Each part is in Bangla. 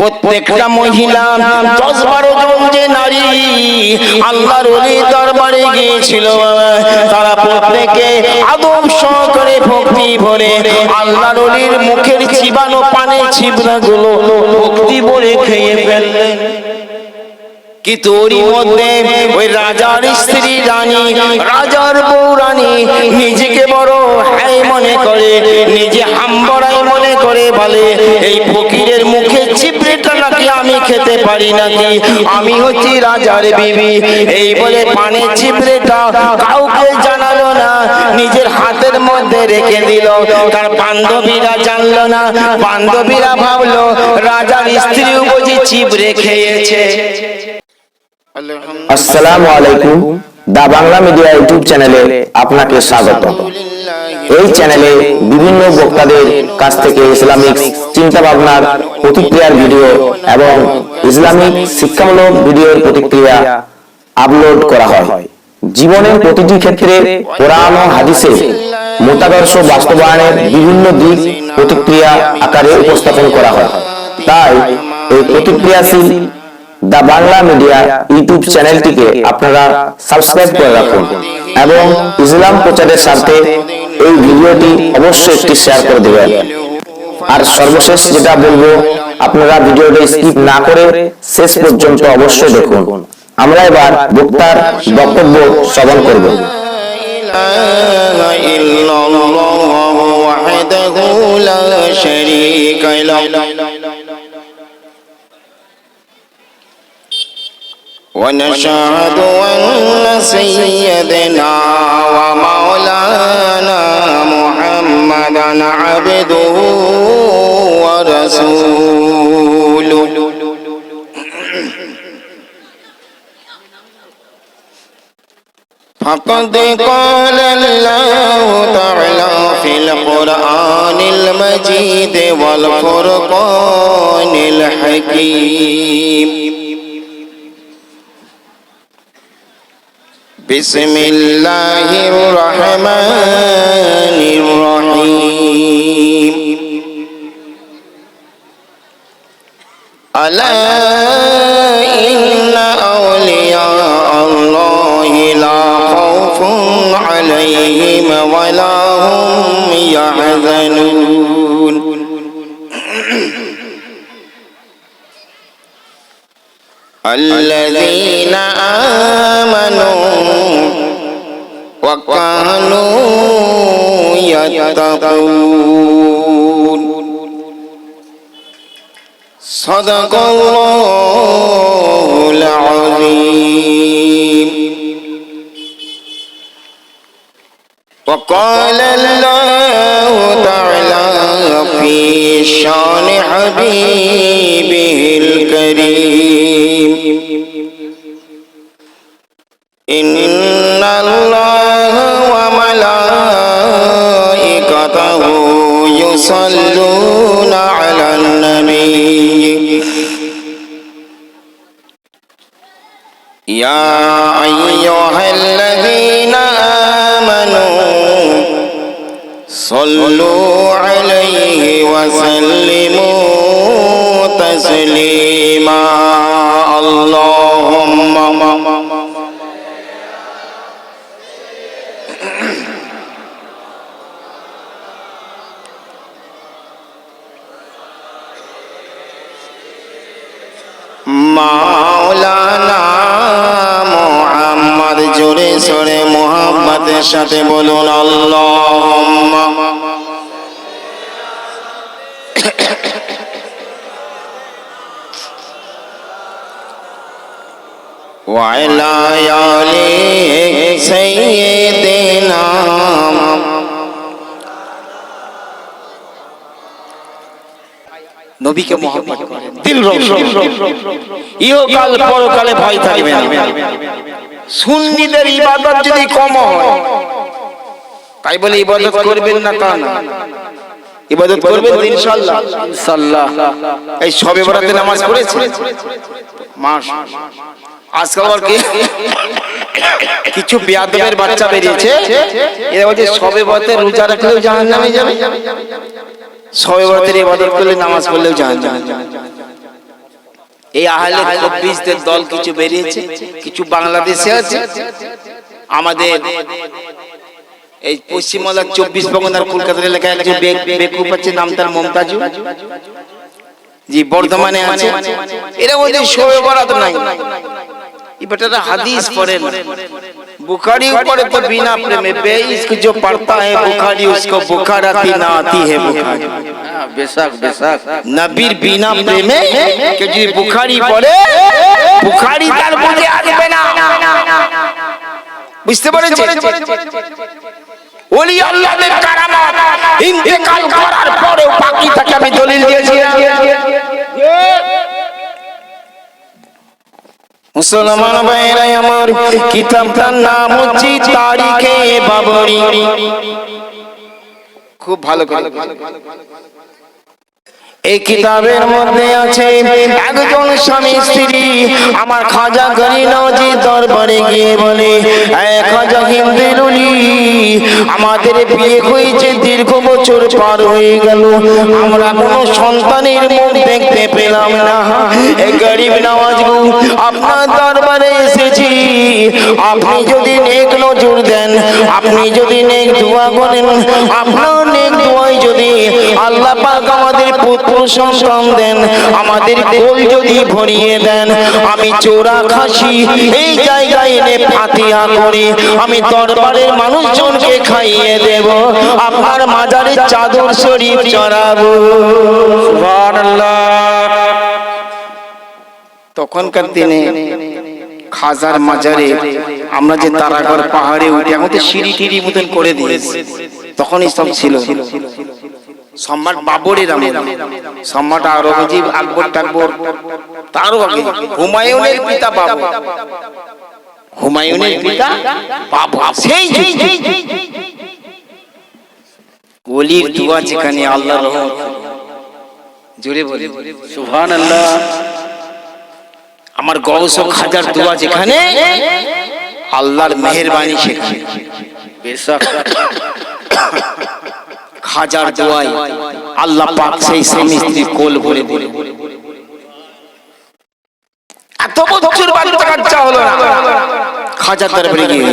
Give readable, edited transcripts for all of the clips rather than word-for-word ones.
প্রত্যেকটা মহিলা 10-12 জন যে নারী আল্লাহর ওলির দরবারে গিয়েছিল, তারা প্রত্যেকে আদব সহকারে ভক্তি ভরে আল্লাহর ওলির মুখের চিবানো পানের ছিবড়াগুলো ভক্তি ভরে খেয়ে ফেললেন। কিন্তু ওরই মধ্যে ওই রাজার স্ত্রী রানী, রাজার বউ রানী নিজেকে বড় হাই মনে করে, নিজে হাম্বড়াই মনে করে, বলে এই ফকিরের মুখে চিপড়েটা নাকি আমি খেতে পারি নাকি, আমি হচ্ছি রাজার বিবি। এই বলে পানের চিপড়েটা কাউকে জানালো না, নিজের হাতের মধ্যে রেখে দিল। তার বান্ধবীরা জানলো না, বান্ধবীরা ভাবলো রাজার স্ত্রীও বুঝি চিপড়ে খেয়েছে। আসসালামু আলাইকুম, দা বাংলা মিডিয়া ইউটিউব চ্যানেলে আপনাকে স্বাগত। এই চ্যানেলে বিভিন্ন বক্তাদের কাছ থেকে ইসলামিক চিন্তা ভাবনার প্রতিক্রিয়ার ভিডিও এবং ইসলামিক শিক্ষামূলক ভিডিওর প্রতিক্রিয়া আপলোড করা হয়। জীবনের প্রতিটি ক্ষেত্রে কোরআন ও হাদিসের মতাদর্শ বাস্তবায়নের বিভিন্ন দিক প্রতিক্রিয়া আকারে উপস্থাপন করা হয়। তাই এই প্রতিক্রিয়াশীল দা বাংলা মিডিয়া ইউটিউব চ্যানেলটিকে আপনারা সাবস্ক্রাইব করে রাখুন এবং ইসলাম প্রচারের স্বার্থে এই ভিডিওটি অবশ্যই একটি শেয়ার করে দেবেন। আর সর্বশেষ যেটা বলবো, আপনারা ভিডিওটি স্কিপ না করে শেষ পর্যন্ত অবশ্যই দেখুন। আমরা এবার বক্তার বক্তব্য শ্রবণ করব। ونشهد أن سيدنا ومولانا محمدا عبده ورسوله فقد قال الله تعالى في القرآن المجيد والفرقان الحكيم بسم الله الرحمن الرحيم ألا إن أولياء الله لا خوف عليهم ولا هم يحزنون الذين آمنوا وكانوا يتقون صدق الله العظيم وقال الله تعالى في شان حبيبه الكريم إن الله وملائكته يصلون على النبي يا أيها الذين آمنوا صلوا عليه وسلموا تسليما اللهم মাওলানা মুহাম্মদ জোরে সোরে মুহাম্মদের সাথে বলুন আল্লাহুম্মা ওয়া আলা আলি সাইয়্যিদিনা নবীকে মহব্বত করেন, দিল রওশন, ইহকাল পরকালে ভয় থাকবে না। সুন্নিদের ইবাদত যদি কম হয়, তাই বলে ইবাদত করবেন না তা না, ইবাদত করবেন ইনশাআল্লাহ। ইনশাআল্লাহ এই শবে বরাতে নামাজ পড়েছে মাস, আজকাল আর কি কিছু বেয়াদবের বাচ্চা বেরিয়েছে, এরা বলছে শবে বরাতে রোজা রাখলেও জাহান্নামে যাবে, শবে বরাতের ইবাদত করলে নামাজ পড়লেও জাহান্নামে যাবে। এই আহলে খবিসদের দল কিছু বেরিয়েছে, কিছু বাংলাদেশে আছে, আমাদের এই পশ্চিমবাংলার 24 পরগনার কলকাতার এলাকায় একজন বেকুব আছে, নাম তার মমতাজু, জি বর্ধমানে আছে। এরা ওদের শোয়ে বরাত নাই, बेटा हदीस पढ़े बुखारी पढ़े तो बिना प्रेम बे इसको जो पढ़ता है बुखारी उसको बुखार आती ना आती है बुखारी बेशक बेशक नबीर बिना प्रेमे के जो बुखारी पढ़े बुखारी तार बुझे আসবে না বুঝতে পেরেছেন ওলি আল্লাহর কারামাত ইন্তেকাল করার পরেও বাকি থাকে আমি দলিল দিয়েছি মুসলমান ভাইরা আমার কিতাবটার নাম হচ্ছে তারিখে বাবরি খুব ভালো করে এই কিতাবের মধ্যে আছে একজন স্বামী স্ত্রী আমার খাজা গনি নওয়াজি দরবারে গিয়ে বলে খাজা হিন্দেরুলি আমাদের বিয়ে হয়েছে দীর্ঘ বছর পার হয়ে গেল আমরা কোনো সন্তানের মুখ দেখতে পেলাম না এই গরিব নওয়াজ গো আপনার দরবারে এসেছি আপনি যদি নেক নজর দেন আপনি যদি নেক দোয়া করেন আপনার নেক দোয়ায় যদি আল্লাহ পাক আমাদের পুত্র সন্তান দেন আমাদের কোল যদি ভরিয়ে দেন আমি চোরা খাসি এই জায়গায় এনে ফাতিহা করে আমি দরবারের মানুষজনকে খাইয়ে দেব আপনার মাজারে চাদর শরীফ চড়াবো সুবহানাল্লাহ তখনকার দিনে খাজার মাজারে আমরা যে তারাগড় পাহাড়ে উঠে এখন তো সিঁড়ি টিড়ি মতন করে দিয়েছে তখন সব ছিল সম্রাট বাবরের আমলে সম্রাট আওরঙ্গজেব আকবর টাকবর তারও আগে হুমায়ুনের পিতা বাবর হুমায়ুনের পিতা বাবর সেই ওলির দোয়া যেখানে আল্লাহর রহমত জোরে বলে সুবহানাল্লাহ আমার গৌস খাজার দোয়া যেখানে আল্লাহর মেহেরবানি সেখানে বেশক খাজার দোয়ায় আল্লাহ পাক সেই স্বামী স্ত্রী কোল ভরে দিল এত বছর বাচ্চা কাচ্চা হলো না খাজার দরবারে গিয়ে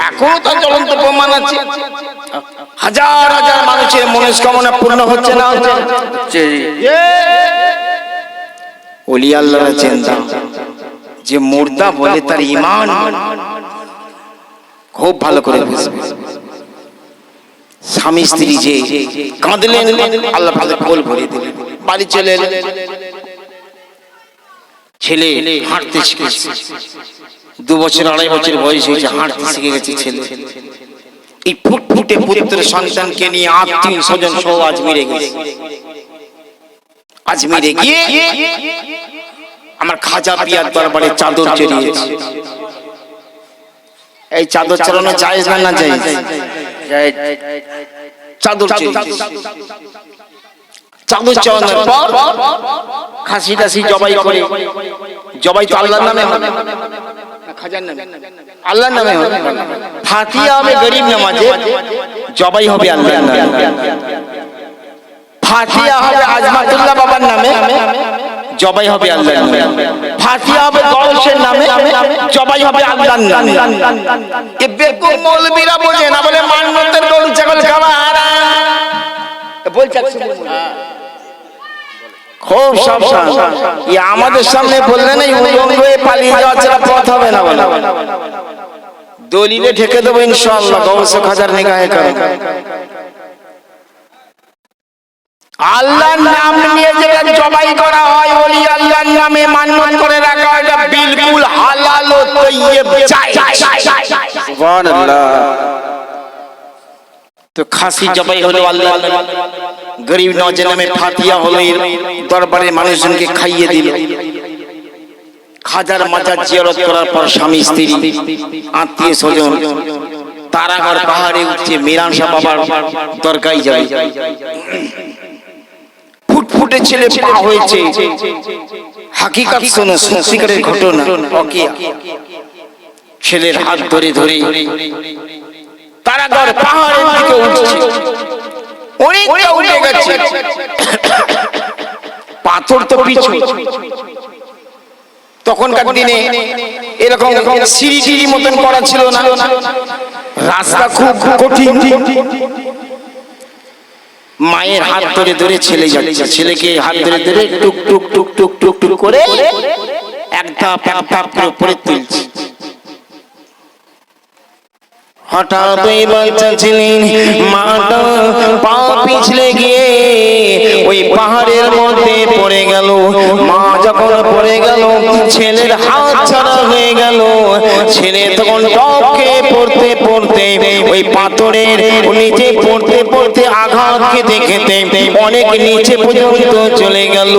এখনো তো জ্বলন্ত প্রমাণ আছে হাজার হাজার মানুষের মনস্কামনা পূর্ণ হচ্ছে না হচ্ছে ওলি আল্লাহর চিন্তা যে মুর্দা বলে তার ঈমান খুব ভালো করে বুঝবে স্বামী স্ত্রী যে কাঁদলেন আল্লাহ পাক কোল ভরে দিলেন বাড়ি চলে এলেন ছেলে হাঁটতে শিখেছে 2 বছর 2.5 বছর বয়স হয়েছে হাঁটতে শিখে গেছে ছেলে এই ফুটফুটে পুত্র সন্তানকে নিয়ে আত্মীয় স্বজন সহ আজমিরে গেছে আজমিরে গিয়ে আমার খাজা পিয়ার দরবারে চাদর চড়িয়েছে এই চাদর চড়ানো জায়েজ না না জায়েজ চাদর চাদর চড়ানোর পর খাসি টাসি জবাই করে জবাই তো আল্লাহর নামে হবে খাজার নামে আল্লাহর নামে হবে ফাতিহা হবে গরিব নামাজে জবাই হবে আল্লাহর নামে ফাতিহা হবে আজমাতুল্লাহ বাবার নামে জবাই হবে আল্লাহর নামে ফাতিহা হবে গৌসের নামে জবাই হবে আল্লাহর নামে এ বেকুব মৌলবীরা বোঝে না বলে মান্নতের গরু ছাগল খাওয়া হারাম বলছে খুব সাবধান এই আমাদের সামনে বললেন এই উলঙ্গ হয়ে পালিয়ে যাওয়া ছাড়া পথ হবে না বলে দলিলে ঠেকে দেবো ইনশাআল্লাহ গৌস খাজার নিগাহে করে আল্লাহর নাম নিয়ে যেটা জবাই করা হয় ওলি আল্লাহর নামে মান্নত করে রাখা হয় এটা বিলকুল হালাল ও তাইয়্যিব জায়েজ সুবহানাল্লাহ তো খাসি জবাই হলো আল্লাহর নামে গরিব নওয়াজের নামে ফাতিহা হলো দরবারের মানুষজনকে খাইয়ে দিল খাজার মাজার জিয়ারত করার পর স্বামী স্ত্রী আত্মীয় স্বজন তারাগড় পাহাড়ে উঠছে মিরান শাহ বাবার দরগায় যাবে ফুটফুটে ছেলে পা হয়েছে হাকিকত শোনো সত্যিকারের ঘটনা ওকে ছেলের হাত ধরে ধরে তারাগড় পাহাড়ের দিকে উঠছে অনেকটা উঠে গেছে পাথর তো পিছু তখনকার দিনে এরকম সিঁড়ি টিড়ি মতন করা ছিল না, রাস্তা খুব কঠিন। মায়ের হাত ধরে ধরে ছেলে যাচ্ছে, ছেলেকে হাত ধরে ধরে টুক টুক টুক টুক টুক টুক করে এক ধাপ করে উপরে তুলছে। হঠাৎ ওই বাচ্চা ছেলে মাটা পা পিছলে গিয়ে ওই পাহাড়ের মধ্যে পড়ে গেল। মা যখন পড়ে গেল, ছেলের হাত ছাড়া হয়ে গেল। ছেলে তখন টপকে পড়তে পড়তে ওই পাথরের নিচে পড়তে পড়তে আঘাত খেতে খেতে অনেক নিচে পর্যন্ত চলে গেল।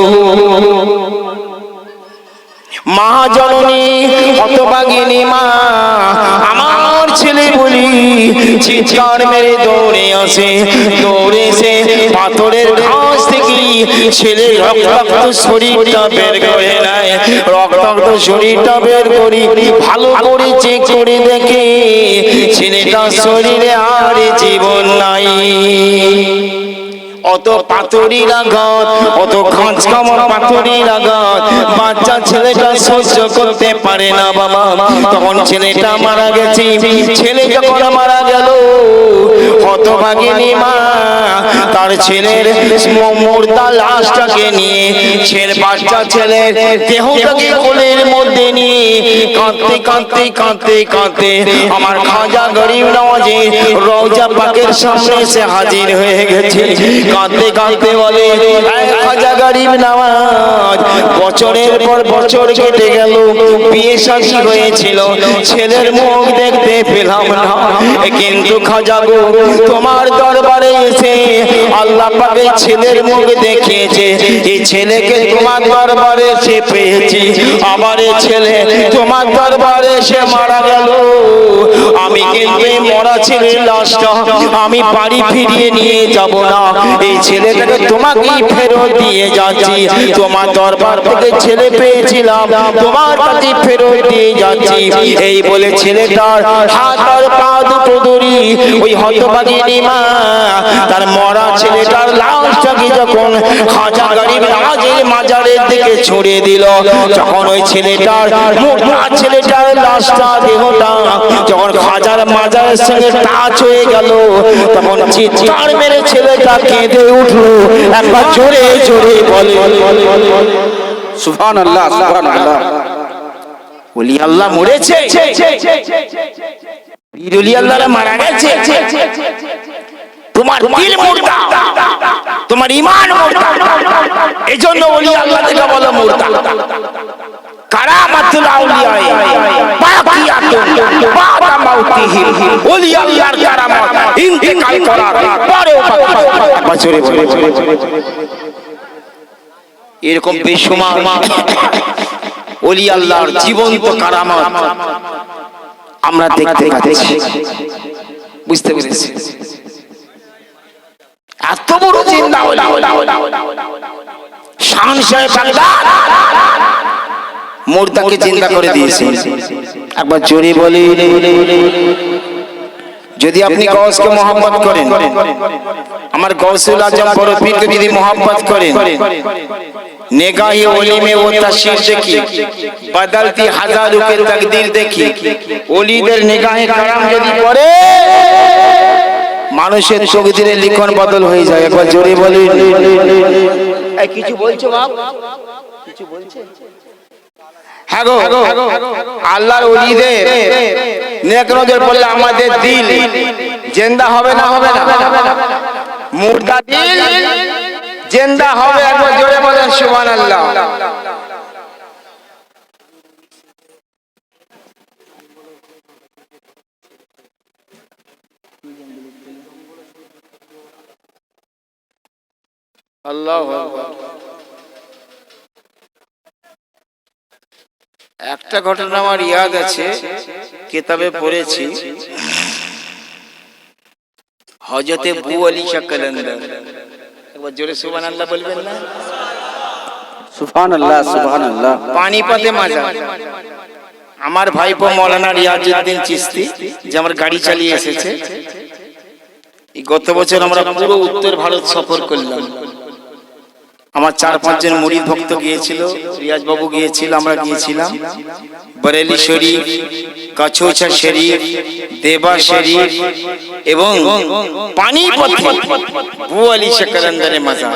মা জননী হতভাগিনী মা, আমার ছেলে বলি চিৎকার মেরে দৌড়ে আসে, দৌড়ে এসে পাথরের ঘাস থেকে ছেলের রক্তাক্ত শরীরটা বের করে নেয়। রক্তাক্ত শরীরটা বের করি ভালো করে চেক করে দেখে ছেলেটার শরীরে আর জীবন নাই। অত পাথরের আঘাত, অত খাঁচ কামড় পাথরের আঘাত বাচ্চা ছেলেটা সহ্য করতে পারে না বাবা। তখন ছেলেটা মারা গেছে। ছেলে যখন মারা গেল, হতভাগিনী মা তার ছেলের মুর্দা লাশটাকে নিয়ে ছেলে বাচ্চা ছেলের দেহটাকে কোলের মধ্যে নিয়ে কাঁদতে কাঁদতে কাঁদতে কাঁদতে আমার খাজা গরিব নওয়াজে রওজা পাকের সামনে এসে হাজির হয়ে গেছে। কাঁদতে কাঁদতে বলে, খাজা গরিব নওয়াজ, বছরের পর বছর কেটে গেল, বিয়ে শাদী হয়েছিল, ছেলের মুখ দেখতে পেলাম না, কিন্তু খাজা গো তোমার দরবারে এসে আল্লাহ পাক ছেলের মুখ দেখিয়েছে। এই ছেলেকে তোমার দরবারে এসে পেয়েছি। আমার ছেলে তোমার দরবারে এসে মারা গেল। আমি কিন্তু এই মরা ছেলের লাশটা আমি বাড়ি ফিরিয়ে নিয়ে যাব না, এই ছেলেটাকে তোমাকেই ফেরত দিয়ে যাচ্ছি। তোমার দরবার থেকে ছেলে পেয়েছিলাম, তোমার কাছে ফেরত দিয়ে যাচ্ছি। এই বলে ছেলেটার হাত আর পা দুটো ধরি ওই হতভাগিনী মা তার মরা ছেলেটার লাশটাকে যখন খাজা গরিব নওয়াজের মাজারের দিকে ছুঁড়ে দিল, যখন ওই ছেলেটার মোটা ছেলেটার লাশটা দেহটা যখন খাজার মাজারের সঙ্গে টাচ হয়ে গেল, তখন চিৎকার মেরে ছেলেটা কেঁদে উঠলো। একবার জোরে জোরে বলে সুবহানাল্লাহ, সুবহানাল্লাহ। ওলি আল্লাহ মরেছে, পীর ওলি আল্লাহরা মারা গেছে। তোমার দিল মুর্দা, তোমার ঈমান মুর্দা, এজন্য ওলি আল্লাহ থেকে বলো মুর্দা। কারামাতুল আউলিয়া বাকিয়াতুন বাদা মাউতিহিম, ওলি আল্লাহর কারামত ইন্তেকাল করার পরেও বছরে বছরে এরকম বেশুমার ওলি আল্লাহর জীবন্ত কারামত আমরা দেখতে পাচ্ছি। বুঝতে পেরেছি? এত বড় জিন্দা ওলি শান সাহেব বাগদাদ মুর্দাকে জিন্দা করে দিয়েছে। একবার জোরে বলি, যদি আপনি গৌসকে মোহাম্মত করেন, আমার গৌসুল আজম বড় পীরকে যদি মোহাম্মত করেন, नेगाही ओली में वो तस्वीर देखी, बदलती हजारों के तकदीर देखी, ओलीদের निगाहे करम যদি পড়ে মানুষের তকদিরে লিখন বদল হয়ে যায়। একবার জোরে বলি, এই কিছু বলছো বাপ, কিছু বলছে? হ্যাঁ গো, আল্লাহর ওলিদের নেক নজর পড়লে আমাদের দিল জিন্দা হবে না? হবে না? মুর্দা দিল জিন্দা হবে। একবার জোরে বলেন সুবহানাল্লাহ। আল্লাহু আকবার। একটা ঘটনা আমার ইয়াদ আছে, কিতাবে পড়েছি। হযরতে বু আলী শাহ কালান্দার, একবার জোরে সুবহানাল্লাহ বলবেন না? সুবহানাল্লাহ, সুবহানাল্লাহ। পানিপথে মাজার। আমার ভাইপো মাওলানা রিয়াজউদ্দিন চিশতি যে আমার গাড়ি চালিয়ে এসেছে, এই গত বছর আমরা পুরো উত্তর ভারত সফর করলাম। আমার 4-5 জন মুরিদ ভক্ত গিয়েছিল, রিয়াজ বাবু গিয়েছিল, আমরা গিয়েছিলাম। বরেলি শরীফ, কাছৌছা শরীফ, দেবা শরীফ এবং পানিপথে বুয়ালি সেকান্দারের মাজার।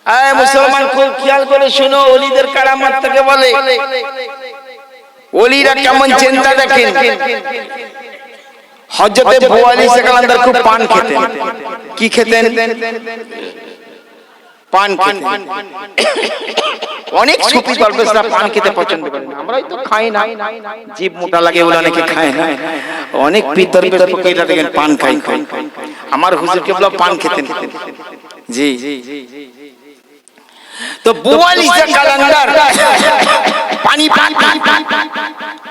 আয় মুসলমান, খুব খেয়াল করে শোনো, ওলিদের কারামত থেকে বলে। ওলিরা কেমন চিন্তা দেখেন। হযরতে বুয়ালি সেকান্দার খুব পান খেতেন। কি খেতেন? পান খেতেন। অনেক সুফি দরবেশরা পান খেতে পছন্দ করেন, আমরাই তো খাই না, জিভ মোটা লাগে বলে অনেকে খায় না। অনেক পীর দরবেশ ফকিররা দেখেন পান খাই। আমার হুজুর কেবল পান খেতেন। জি, তো বুয়ালি সেকান্দার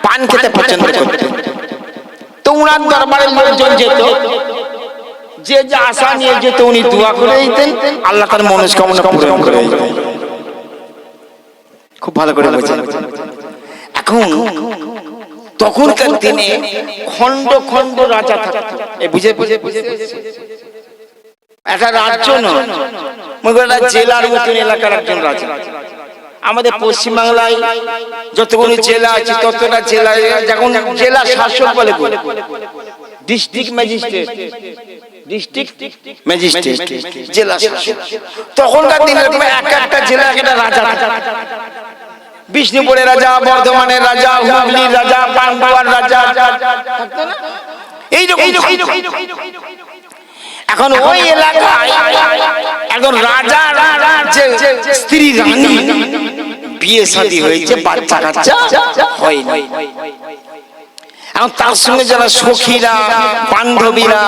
পান খেতে পছন্দ করতেন। তো উনার দরবারে লোকজন যেত, যে যে আশা নিয়ে যেত উনি দোয়া করে দিতেন, আল্লাহ তার মনস্কামনা পূরণ করে দিতেন। খুব ভালো করে বোঝেন। এখন তখনকার দিনে খন্ড খন্ড রাজা থাকতো। এই বুঝে একটা রাজ্য নয়, একটা জেলার মতন এলাকার একজন রাজা। আমাদের পশ্চিমবাংলায় যতগুলো জেলা আছে ততটা জেলায় যখন জেলা শাসক বলে, ডিস্ট্রিক্ট ম্যাজিস্ট্রেট, জেলা শাসক। তখনকার দিনে এক একটা জেলা একটা রাজা থাকতো। বিষ্ণুপুরের রাজা, বর্ধমানের রাজা, হুগলির রাজা, পান্ডুয়ার রাজা থাকতো না? এইরকম। এখন ওই এলাকায় একজন রাজা স্ত্রী রানী বিয়ে শাদী হয়েছে, বাচ্চা কাচ্চা হয়নি। এখন তার সঙ্গে যারা সখীরা, বান্ধবীরা,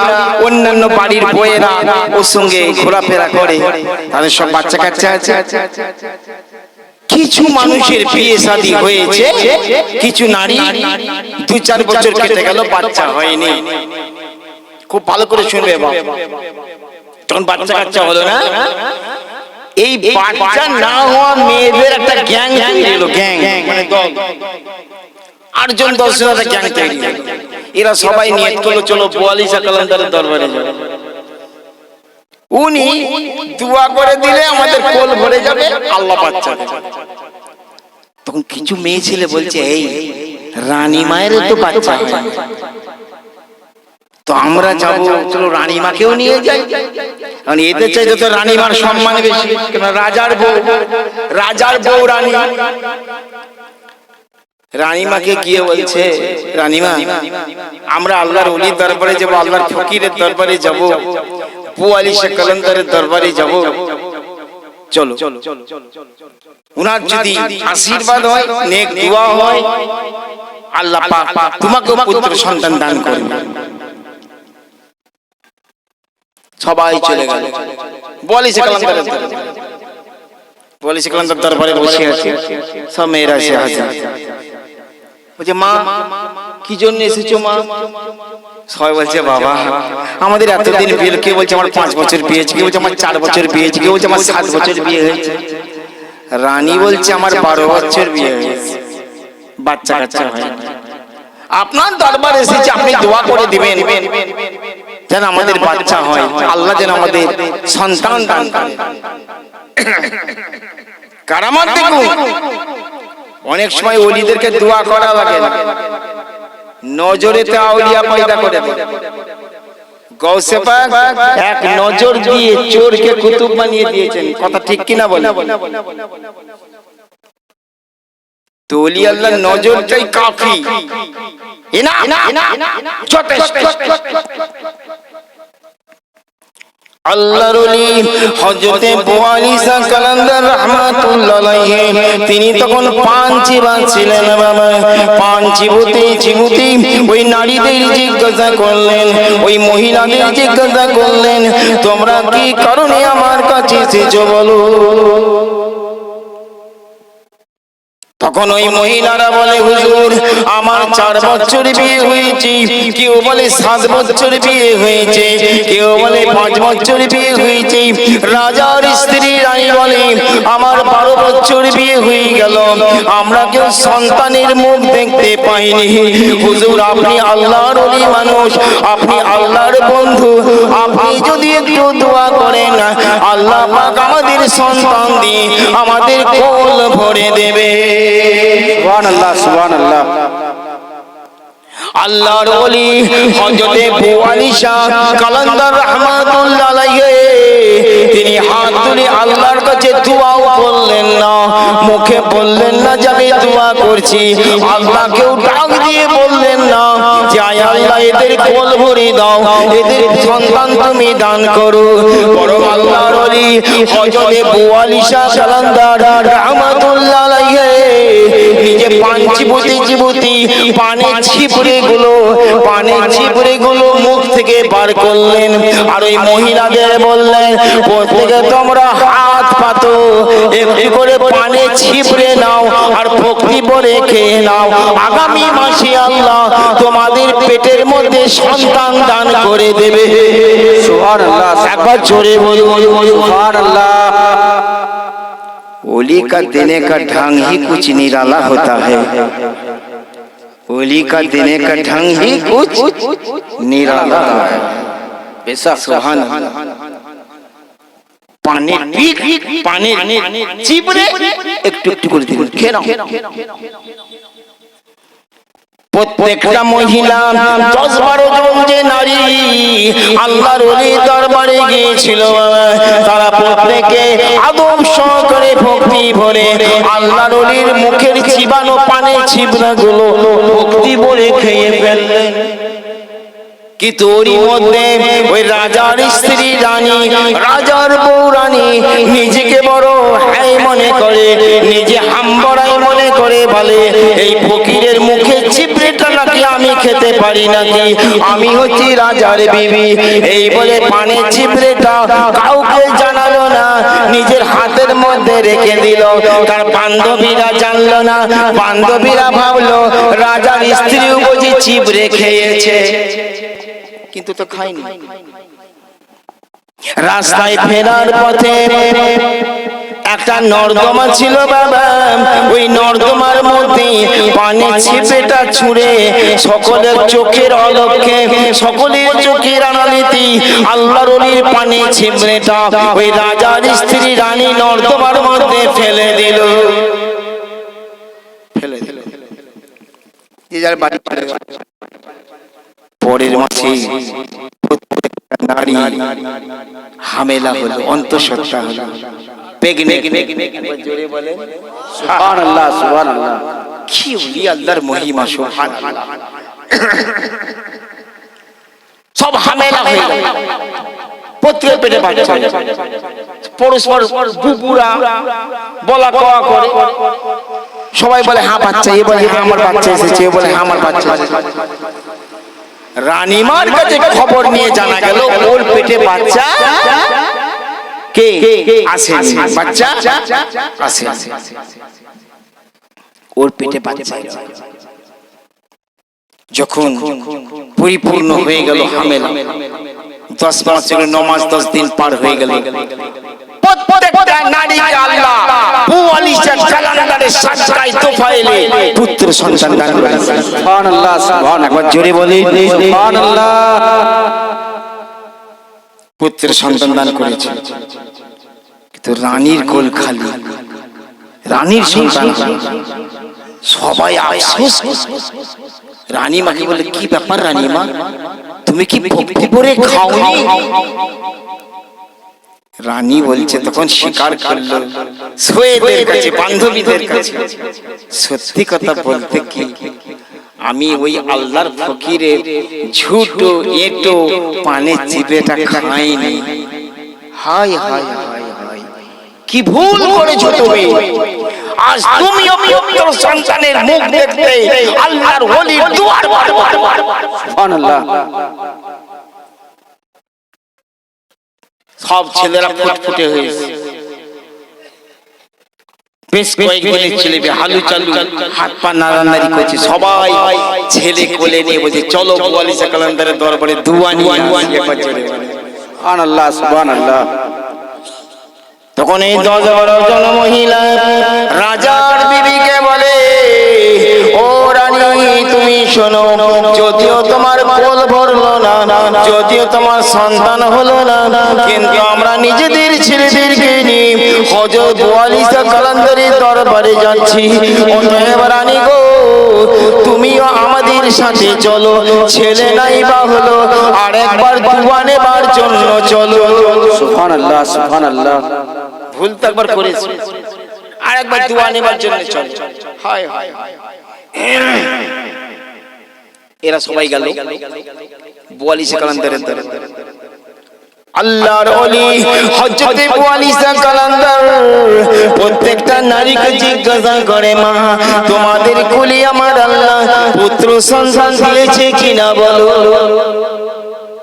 অন্যান্য বাড়ির বউয়েরা ওর সঙ্গে ঘোরাফেরা করে, তাদের সব বাচ্চা কাচ্চা আছে। কিছু মানুষের বিয়ে শাদী হয়েছে, কিছু নারী 2-4 বছর কেটে গেল, বাচ্চা হয়নি। খুব ভালো করে শুনবে বাবা, তখন বাচ্চা কাচ্চা হলো না। এই বাচ্চা না হওয়া মেয়েদের একটা গ্যাং তৈরি হলো, গ্যাং মানে দল, 8 জন 10 জন একটা গ্যাং তৈরি হলো। এরা সবাই নিয়ত করলো চলো বুয়ালি সেকান্দারের দরবারে যাবে। উনি দোয়া করে দিলে আমাদের কোল ভরে যাবে, আল্লাহ বাচ্চা দেবে। তখন কিছু মেয়ে ছেলে বলছে, এই রানী মায়ের তো বাচ্চা হয়, তো আমরা যাবো, চলো রানীমাকেও নিয়ে যাই। কারণ এদের চাইতে তো রানীমার সম্মান বেশি, কেন রাজার বউ রানী। রানীমাকে গিয়ে বলছে, রানীমা আমরা আল্লাহর ওলির দরবারে যাবো, আল্লাহর ফকিরের দরবারে যাবো, বুয়ালি সেকান্দারের দরবারে যাবো, চলো। উনার যদি আশীর্বাদ হয়, নেক দোয়া হয়, আল্লাহ পাক তোমাকে পুত্র সন্তান দান করবে। সবাই চলে গেল বুয়ালি সেকান্দার দরবারে বসে আছে। সব মেয়েরা এসে হাজির। বলছে, মা কি জন্য এসেছো মা? সবাই বলছে, বাবা আমাদের এতদিন বিয়ে, কেউ বলছে আমার 5 বছর বিয়ে হয়েছে, কেউ বলছে আমার 4 বছর বিয়ে হয়েছে, কেউ বলছে আমার 7 বছর বিয়ে হয়েছে। রানী বলছে আমার 12 বছর বিয়ে হয়েছে, বাচ্চা কাচ্চা হয়। আপনার দরবার এসেছে, আপনি দোয়া করে দিবেন যেন আমাদের বাচ্চা হয়, আল্লাহ যেন আমাদের সন্তান দান করেন। কারামত দেখুন, অনেক সময় ওলিদেরকে দোয়া করা লাগে না, নজরেতে আউলিয়া পয়দা করে দেয়। গৌসে পাক এক নজর দিয়ে চোরকে কুতুব বানিয়ে দিয়েছেন, কথা ঠিক কিনা বলেন? তো ওলি আল্লাহর নজরটাই কাফি, যথেষ্ট। আল্লাহর ওলি হযরতে বুয়ালি সেকান্দার রাহমাতুল্লাহ আলাইহি, তিনি তখন পাঞ্চিবা ছিলেন বাবা। পাঞ্চিবুতি ওই নারীদের জিজ্ঞাসা করলেন, ওই মহিলাদের জিজ্ঞাসা করলেন, তোমরা কি কারণে আমার কাছে এসেছো বলো। তখন ওই মহিলারা বলে, হুজুর আমার 4 বছর বিয়ে হয়েছে, কেউ বলে 7 বছর বিয়ে হয়েছে, কেউ বলে 5 বছর বিয়ে হয়েছে। রাজার স্ত্রী রানী বলে, আমার 12 বছর বিয়ে হয়ে গেল, আমরা কেউ সন্তানের মুখ দেখতে পাইনি। হুজুর আপনি আল্লাহর ওলি মানুষ, আপনি আল্লাহর বন্ধু, আপনি যদি একটু দোয়া করেন, আল্লাহ পাক আমাদের সন্তান দিয়ে আমাদের কোল ভরে দেবে। সুবহানাল্লাহ সুবহানাল্লাহ। আল্লাহর ওলি হযরতে বুয়ালি শাহ কালান্দার রাহমাতুল্লাহ আলাইহি তিনি হাত তুলে আল্লাহর কাছে দোয়াও করলেন না, মুখে বললেন না যে আমি দোয়া করছি, আল্লাহকেও ডাক দিয়ে বললেন না যে আয় আল্লাহ এদের কোল ভরে দাও, এদের সন্তান তুমি দান করো। বরং আল্লাহর ওলি হযরতে বুয়ালি শাহ কালান্দার রাহমাতুল্লাহ আলাইহি নিজে চিবুতি পানে ছিপড়ে গুলো মুখ থেকে বার করলেন, আর ওই মহিলাদের বললেন, প্রত্যেকে তোমরা হাত পাতো, একটু করে পানে ছিপড়ে নাও আর ভক্তি বলে খেয়ে নাও, আগামী মাসে আল্লাহ তোমাদের পেটের মধ্যে সন্তান দান করে দেবে। সুবহানাল্লাহ একবার জোরে বলবো सुभान ओली का देने का ढंग ही कुछ निराला होता है, ओली का देने का ढंग ही कुछ निराला है। बेशक सुभान पानी पानी चिपरे একটু একটু করে দিন, খেয়ে নাও। প্রত্যেকটা মহিলা 10-12 জন যে নারী আল্লাহর ওলির দরবারে গিয়েছিল, তারা প্রত্যেকে আদব সহকারে ভক্তি ভরে আল্লাহর ওলির মুখের চিবানো পানের ছিবড়াগুলো ভক্তি বলে খেয়ে ফেললেন। কিন্তু ওরই মধ্যে ওই রাজার স্ত্রী রানী, রাজার বউ রানী নিজেকে বড় হাই মনে করে, নিজে হাম্বড়াই মনে করে, বলে এই ফকিরের মুখে চিপড়েটা নাকি আমি খেতে পারি নাকি, আমি হচ্ছি রাজার বিবি। এই বলে পানে চিপড়েটা কাউকে জানালো না, নিজের হাতের মধ্যে রেখে দিল। তার বান্ধবীরা জানলো না, বান্ধবীরা ভাবলো রাজার স্ত্রীও বুঝি চিপড়ে খেয়েছে, কিন্তু তো খাইনি। রাস্তায় ফেরার পথে একটা নর্দমা ছিল বাবা, ওই নর্দমার মধ্যে পানি ছিপেটা ছুঁড়ে সকলের চোখের অলক্ষ্যে, সকলের চোখের আড়ালেতে আল্লাহর ওলির পানি ছিপড়েটা ওই রাজার স্ত্রী রানী নর্দমার মধ্যে ফেলে দিল। যে যার বাড়ি পরের মাসে নারী হামেলা হলো, অন্তঃসত্ত্বা হলো, জোরে বলে सुभान अल्लाह কি ওলি আল্লাহর মহিমা, সুবহানাল্লাহ। সব হামেলা হয়ে গেল, প্রত্যেকের পেটে বাচ্চা, পরস্পর বুবুরা বলা কওয়া করে, সবাই বলে হ্যাঁ বাচ্চা, এ বলে হ্যাঁ আমার বাচ্চা এসেছে, এ বলে হ্যাঁ আমার বাচ্চা এসেছে। রানীমার কাছে খবর নিয়ে জানা গেল ওর পেটে বাচ্চা কে আছে, বাচ্চা আছে, ওর পেটে বাচ্চা। যখন পরিপূর্ণ হয়ে গেল হামেলা, 10 মাস থেকে 9 মাস 10 দিন পার হয়ে গেল, প্রত্যেকটা নারীকে আল্লাহ বুয়ালি শাহ কালান্দারের সাজদায় তোফায়েলে পুত্র সন্তান দান করেছেন। सुभान अल्लाह একবার জোরে বলি सुभान अल्लाह। পুত্র সন্তান দান করেছেন, কিন্তু রানীর কোল খালি, রানীর সন্তান। সবাই আফসোস, রানী মাকে বলে কি ব্যাপার রানীমা, তুমি কি ভক্তি করে খাওনি? রানী বলছে, তখন স্বীকার করলো সোয়েদের কাছে, বান্ধবীদের কাছে, সত্যি কথা বলতে কি আমি ওই আল্লাহর ফকিরের ঝুটো এটো পানে চিপেটা খাইনি। হায় হায় হায় হায়, কি ভুল করেছো তুমি, আজ তুমি পুত্র সন্তানের মুখ দেখতে আল্লাহর ওলির দুয়ার सुभान अल्लाह। সব ছেলেরা ফুটফুটে হয়েছে, বেশ কয়েকদিনের ছেলে হালু চালু হাত পা নাড়ানাড়ি করছে, সবাই ছেলে কোলে নিয়ে বলছে চলো বোয়ালিশা কালান্দারের দরবারে দুয়া নিয়ে আসি একবার জোরে বলে। সুবহানাল্লাহ সুবহানাল্লাহ। তখন এই 10-12 জন মহিলা রাজার বিবিকে বলে, ও রানী তুমি শোনো, যদিও তোমার কোল ভরলো না, যদিও তোমার সন্তান হলো না, কিন্তু আমরা নিজেদের ছেলেদেরকে নিয়ে হযরত বোয়ালিশা কালান্দারের দরবারে যাচ্ছি। অতএব রানী গো, তুমিও আমাদের সাথে চলো, ছেলে নাই বা হলো আর একবার দুয়া নেবার জন্য চলো। সুবহানাল্লাহ সুবহানাল্লাহ। ভুল তো একবার করেছি, আর একবার দুয়া নেবার জন্য চল। হায় হায় এরা সবাই গেল বোয়ালিশা কালান্দারের দরবারে। আল্লাহর ওলি হযরত বোয়ালিশা কালান্দার প্রত্যেকটা নারীকে জিজ্ঞাসা করে, মা তোমাদের কুলি আমার আল্লাহ পুত্র সন্তান দিয়েছে কিনা বলো।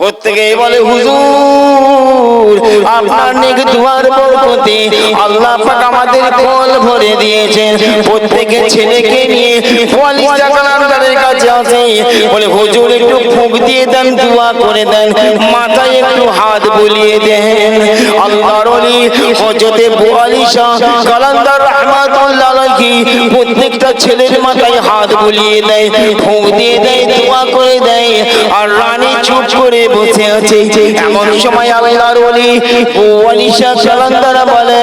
প্রত্যেকেই বলে, হুজুর আপনার নেক দুয়ার বরকতে আল্লাহ পাক আমাদের কোল ভরে দিয়েছেন। প্রত্যেকে ছেলেকে নিয়ে বোয়ালিশা কালান্দারের কাছে আসে, বলে হুজুর একটু ফুঁক দিয়ে দেন, দোয়া করে দেন, মাথায় একটু হাত বুলিয়ে দেন। আল্লাহর ওলি হযরত বোয়ালিশা কালান্দার রাহমাতুল্লাহ আলাইহি প্রত্যেকটা ছেলের মাথায় হাত বুলিয়ে দেয়, ফুঁক দিয়ে দেয়, দোয়া করে দেয়। আর রানী চুপ করে বসে আছে। এমন সময় আল্লাহর ওলি বোয়ালিশা কালান্দার বলে,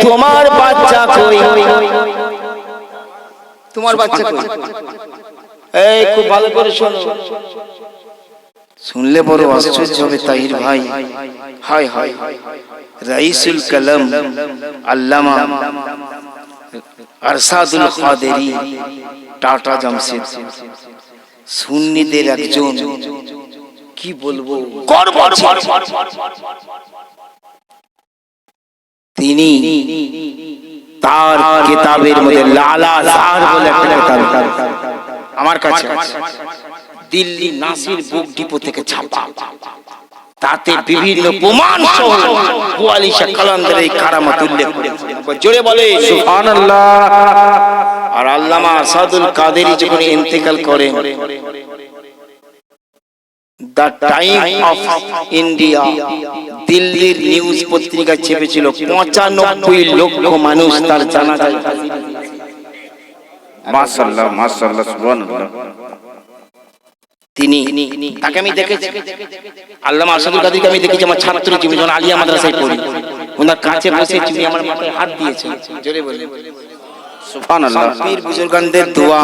তোমার বাচ্চা কই, তোমার বাচ্চা কই। এই খুব ভালো করে শোনো, শুনলে বড় আশ্চর্য হবে তাহির ভাই। হায় হায়, রাইসুল কলম আল্লামা আরশাদুল কাদেরী টাটা জামশেদ সুন্নিদের একজন, কি বলবো, গর্ব। তিনি তার কিতাবের মধ্যে লালা জার বলে একটা কিতাব আমার কাছে দিল্লি নাসির বুক ডিপো থেকে ছাপা, তাতে বিভিন্ন প্রমাণ সহ বোয়ালিশা কালান্দারের কারামত উল্লেখ করেছে। জোরে বলে সুবহানাল্লাহ। আর আল্লামা আরশাদুল কাদেরী যখন ইন্তেকাল করেন, দ্য টাইম অফ ইন্ডিয়া দিল্লির নিউজ পত্রিকা চেপেছিল 95 লক্ষ মানুষ তার জানাজায় হাজির হয়েছে। মাশাআল্লাহ মাশাআল্লাহ সুবহানাল্লাহ। তিনি তাকে আমি দেখেছি, আল্লামা আরশাদুল কাদেরীকে আমি দেখেছি আমার ছাত্র জীবনে, যখন আলিয়া মাদ্রাসায় পড়ি, ওনার কাছে বসে তিনি আমার মাথায় হাত দিয়েছেন। জোরে বলে সুবহানাল্লাহ। পীর বুজুর্গানদের দোয়া,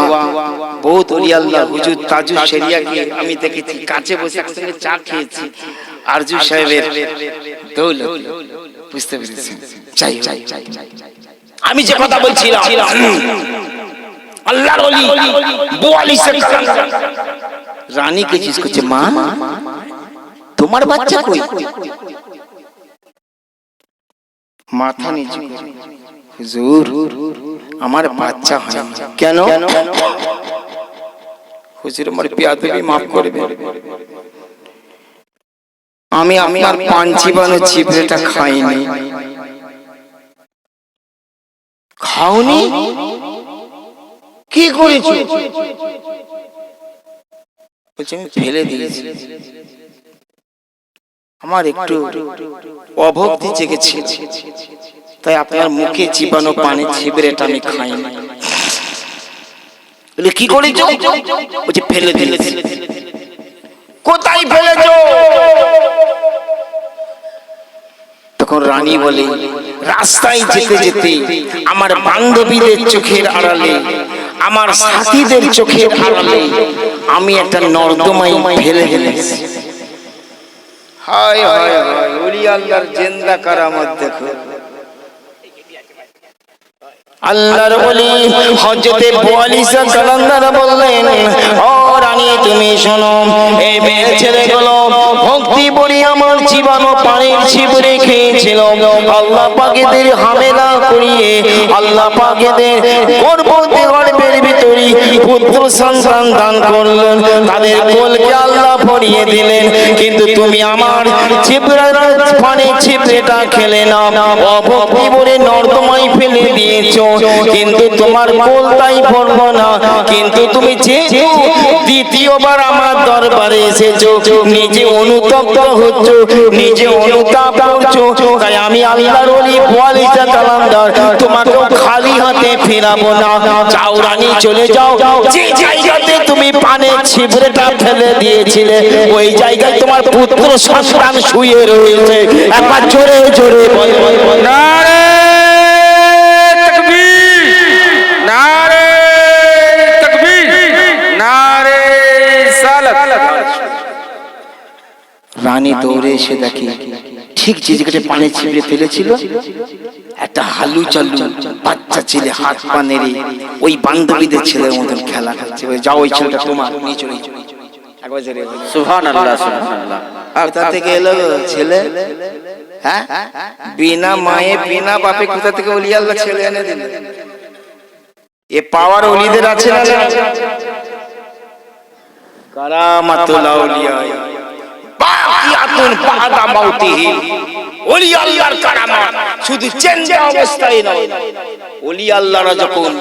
বহুত ওলি আল্লাহ হুজুর তাজুল শরিয়াকে আমি দেখেছি, কাছে বসে একসঙ্গে চা খেয়েছি। আরজু সাহেবের দৌলত, বুঝতে পেরেছেন। চাই আমি যে কথা বলছিলাম, আল্লাহর ওলি বোয়ালিশা কালান্দার রানীকে জিজ্ঞেস করছে, মা তোমার বাচ্চা কই। মাথা নিচু করে, হুজুর আমার বাচ্চা হয় না। কেন? হুজুর আমার বেয়াদবি মাফ করবে, আমি আপনার পান চিবানো চিবড়েটা খাইনি। খাওনি? কি করেছো? বলছি আমি ফেলে দিয়েছি, আমার একটু অভক্তি জেগেছে, তাই আপনার মুখে চিবানো পানি ছিবড়েটা আমি খাইনি। বলে কি করেছো? বলছি ফেলে দিয়েছি। কোথায় ফেলেছো? তখন রানী বলে, রাস্তায় যেতে যেতে আমার বান্ধবীদের চোখের আড়ালে, আমার সাথীদের চোখের আড়ালে আমি একটা নর্দমায় ফেলে দিয়েছি। হায় হায় হায়, ওলি আল্লাহর জিন্দা কারামত দেখো। আল্লাহর ওলি হযরত বোয়ালিশা কালান্দার বললেন, ও রানী তুমি শোনো, এই মেয়ে ছেলেগুলো ভক্তি বলি আমার জীবানো পানির ছিবড়ে খেয়েছিল। আল্লাহ পাক এদের হামেলা করিয়ে আল্লাহ পাক এদের গর্ভের ভিতরে পুত্র সন্তান দান করলেন। তাদের কোলকে আল্লাহ ভরিয়ে দিলেন, কিন্তু তুমি আমার ছিপড়ার পানে ছিপড়েটা খেলে না, অভক্তি বলে নর্দমায় ফেলে দিয়েছো, কিন্তু তোমার কোলটাই ভরবো না। কিন্তু তুমি যেহেতু দ্বিতীয়বার আমার দরবারে এসেছো, নিজে অনুতপ্ত হচ্ছ, নিজে অনুতাপ করছো, তাই আমি আল্লাহর ওলি ওয়ালিদা কালামদার তোমাকে খালি হাতে ফেরাবো না। যাও রানী, চলে যাও। যে জায়গাতে তুমি পানে ছিপড়েটা ফেলে দিয়েছিলে, ওই জায়গায় তোমার পুত্র সন্তান শুয়ে রয়েছে। একবার জোরে জোরে বল। নারে তাকবীর, নারে তাকবীর, নারে সালাত। রানী দৌড়ে এসে দেখি ঠিক যে জায়গাটা পানি ছিপড়ে ফেলেছিল, একটা হালু চালু বাচ্চা ছেলে হাত পা নেড়ে ওই বান্ধবীদের ছেলের মতন খেলা করছে। যাও, ওই ছেলেটা তোমার, নিয়ে চলে যাও। একবার জোরে বলো। সুবহানাল্লাহ, সুবহানাল্লাহ। কোথা থেকে এলো ছেলে? হ্যাঁ, বিনা মায়ে বিনা বাপে কোথা থেকে ওলি আল্লাহ ছেলে এনে দিল? এ পাওয়ার ওলিদের আছে না? কারামাতুল আউলিয়া বাকিয়াতুন বাদা মাউতিহি। ওলি আল্লাহর কারামাত শুধু চেঞ্জ অবস্থায় নয়, ওলি আল্লাহরা যখন